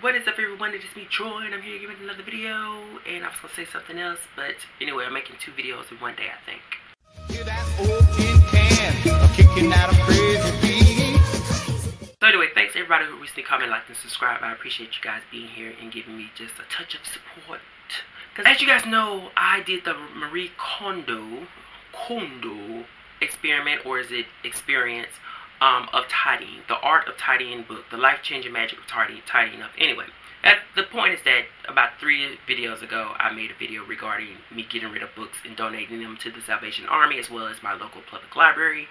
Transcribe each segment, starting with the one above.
What is up, everyone? It is me, Troy, and I'm here giving another video. And I was gonna say something else, but anyway, I'm making 2 videos in one day, I think. Hear that old tin can kicking out a crazy beat. So anyway, thanks everybody who recently commented, liked, and subscribed. I appreciate you guys being here and giving me just a touch of support. Because as you guys know, I did the Marie Kondo experiment, or is it experience, of tidying, the art of tidying book, the life-changing magic of tidying up. Anyway, the point is that about 3 videos ago, I made a video regarding me getting rid of books and donating them to the Salvation Army, as well as my local public library.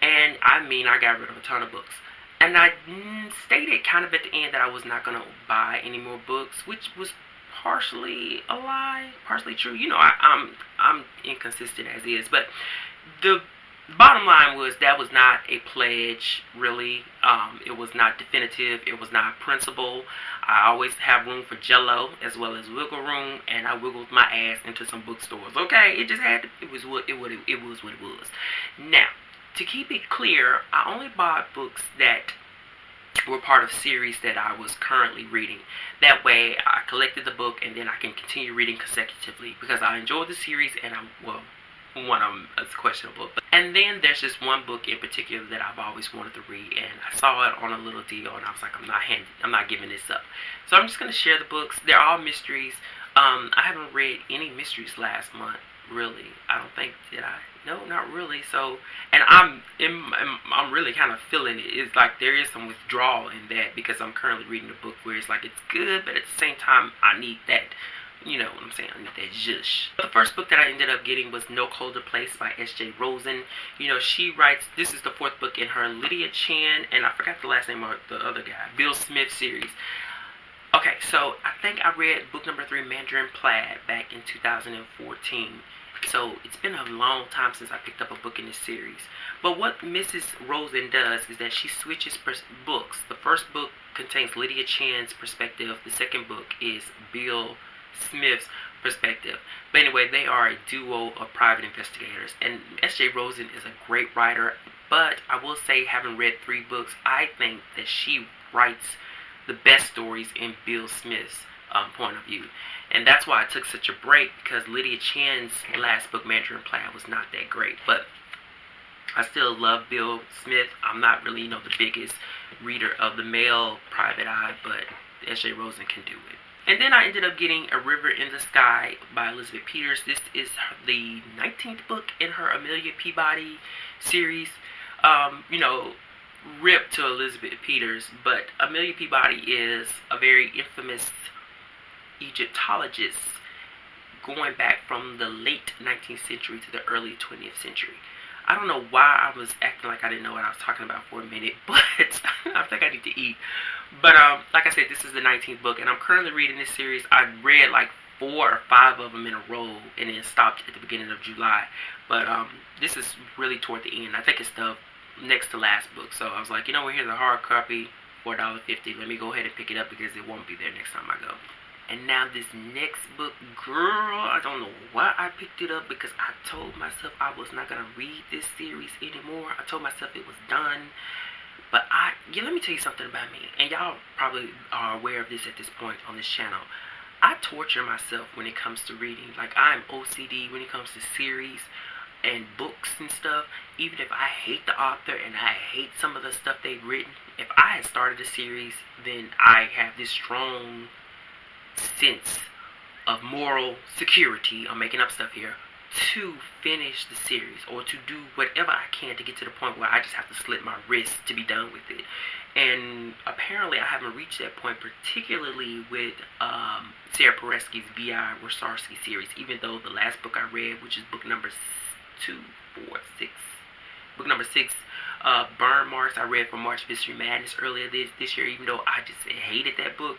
And I got rid of a ton of books. And I stated kind of at the end that I was not going to buy any more books, which was partially a lie, partially true. You know, I'm inconsistent as is, but the bottom line was that was not a pledge, really. It was not definitive. It was not principle. I always have room for jello as well as wiggle room, and I wiggled my ass into some bookstores. Okay, it just had to, it was what it was. Now, to keep it clear, I only bought books that were part of series that I was currently reading. That way, I collected the book, and then I can continue reading consecutively because I enjoyed the series, and one of them is questionable. And then there's just one book in particular that I've always wanted to read, and I saw it on a little deal, and I was like, I'm not giving this up. So I'm just going to share the books. They're all mysteries. I haven't read any mysteries last month, really. I don't think, did I? No, not really. So, and I'm really kind of feeling it. It's like there is some withdrawal in that because I'm currently reading a book where it's like it's good, but at the same time, I need that. You know what I'm saying? I need that zhush. The first book that I ended up getting was No Colder Place by S.J. Rosen. You know, she writes, this is the 4th book in her Lydia Chan, and I forgot the last name of the other guy, Bill Smith series. Okay, so I think I read book number 3, Mandarin Plaid, back in 2014. So it's been a long time since I picked up a book in this series. But what Mrs. Rosen does is that she switches books. The first book contains Lydia Chan's perspective. The second book is Bill Smith's perspective. But anyway, they are a duo of private investigators, and S.J. Rosen is a great writer. But I will say, having read 3 books, I think that she writes the best stories in Bill Smith's point of view. And that's why I took such a break, because Lydia Chan's last book, Mandarin Plaid, was not that great. But I still love Bill Smith. I'm not really, the biggest reader of the male private eye, but S.J. Rosen can do it. And then I ended up getting A River in the Sky by Elizabeth Peters. This is the 19th book in her Amelia Peabody series. Rip to Elizabeth Peters, but Amelia Peabody is a very infamous Egyptologist going back from the late 19th century to the early 20th century. I don't know why I was acting like I didn't know what I was talking about for a minute, but I think I need to eat. But like I said, this is the 19th book, and I'm currently reading this series. I read like 4 or 5 of them in a row, and then stopped at the beginning of July. But this is really toward the end. I think it's the next to last book. So I was like, here's a hard copy, $4.50. Let me go ahead and pick it up because it won't be there next time I go. And now this next book, girl, I don't know why I picked it up, because I told myself I was not going to read this series anymore. I told myself it was done. But let me tell you something about me. And y'all probably are aware of this at this point on this channel. I torture myself when it comes to reading. Like, I'm OCD when it comes to series and books and stuff. Even if I hate the author and I hate some of the stuff they've written, if I had started a series, then I have this strong sense of moral security, I'm making up stuff here, to finish the series, or to do whatever I can to get to the point where I just have to slit my wrist to be done with it. And apparently I haven't reached that point, particularly with Sarah Paresky's V.I. Warsarsky series, even though the last book I read, which is book number 6, Burn Marks, I read from March Mystery Madness earlier this year. Even though I just hated that book,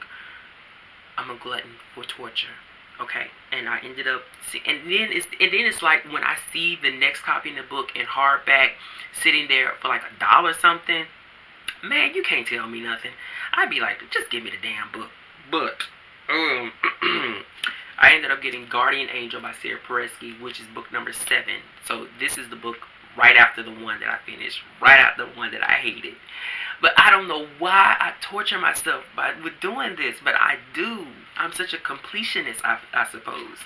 I'm a glutton for torture. Okay, and I ended up and then it's like when I see the next copy in the book in hardback sitting there for like $1 something, man, you can't tell me nothing. I'd be like, just give me the damn book. But I ended up getting Guardian Angel by Sarah Paresky, which is book number 7. So this is the book right after the one that I finished, right after the one that I hated. But I don't know why I torture myself with doing this, but I do. I'm such a completionist, I suppose.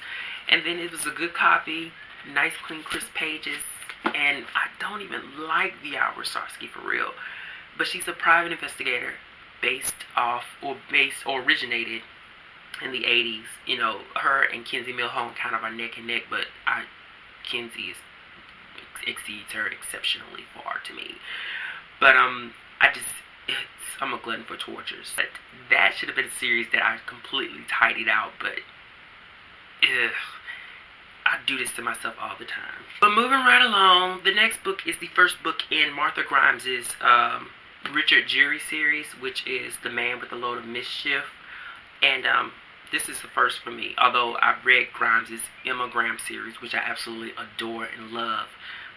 And then it was a good copy, nice, clean, crisp pages, and I don't even like V.R. Warshawski for real. But she's a private investigator originated in the 80s. You know, her and Kinsey Milhone kind of are neck and neck, but Kinsey exceeds her exceptionally far to me. But I'm a glutton for tortures. That should have been a series that I completely tidied out, but I do this to myself all the time. But moving right along, the next book is the first book in Martha Grimes's Richard Gere series, which is The Man with a Load of Mischief. And this is the first for me, although I've read Grimes's Emma Graham series, which I absolutely adore and love.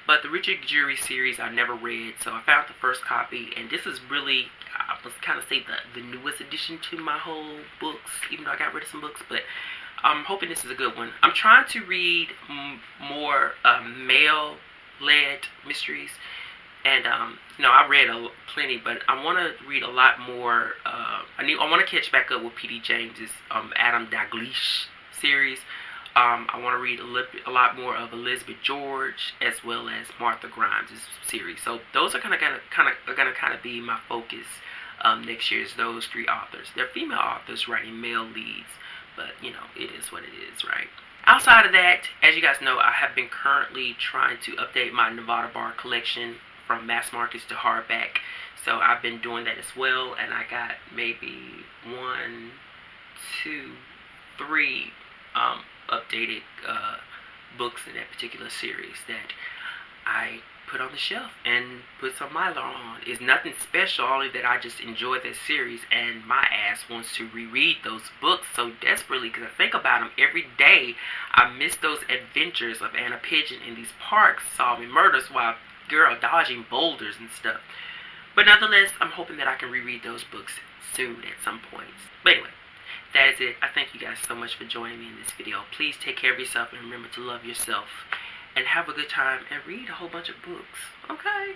But the Richard Gere series I never read, so I found the first copy, and this is really, I must kind of say, the newest addition to my whole books, even though I got rid of some books, but I'm hoping this is a good one. I'm trying to read more male-led mysteries, and I read plenty, but I want to read a lot more. I want to catch back up with P.D. James's Adam Dalgliesh series. I want to read a lot more of Elizabeth George as well as Martha Grimes' series. So those are gonna be my focus next year. Is those three authors. They're female authors writing male leads, but you know, it is what it is, right? Outside of that, as you guys know, I have been currently trying to update my Nevada Bar collection from mass markets to hardback. So I've been doing that as well, and I got maybe 1, 2, 3 updated books in that particular series that I put on the shelf and put some Mylar on. It's nothing special, only that I just enjoy this series, and my ass wants to reread those books so desperately because I think about them every day. I miss those adventures of Anna Pigeon in these parks solving murders while girl dodging boulders and stuff. But nonetheless, I'm hoping that I can reread those books soon at some point. But anyway, that is it. I thank you guys so much for joining me in this video. Please take care of yourself and remember to love yourself. And have a good time and read a whole bunch of books. Okay?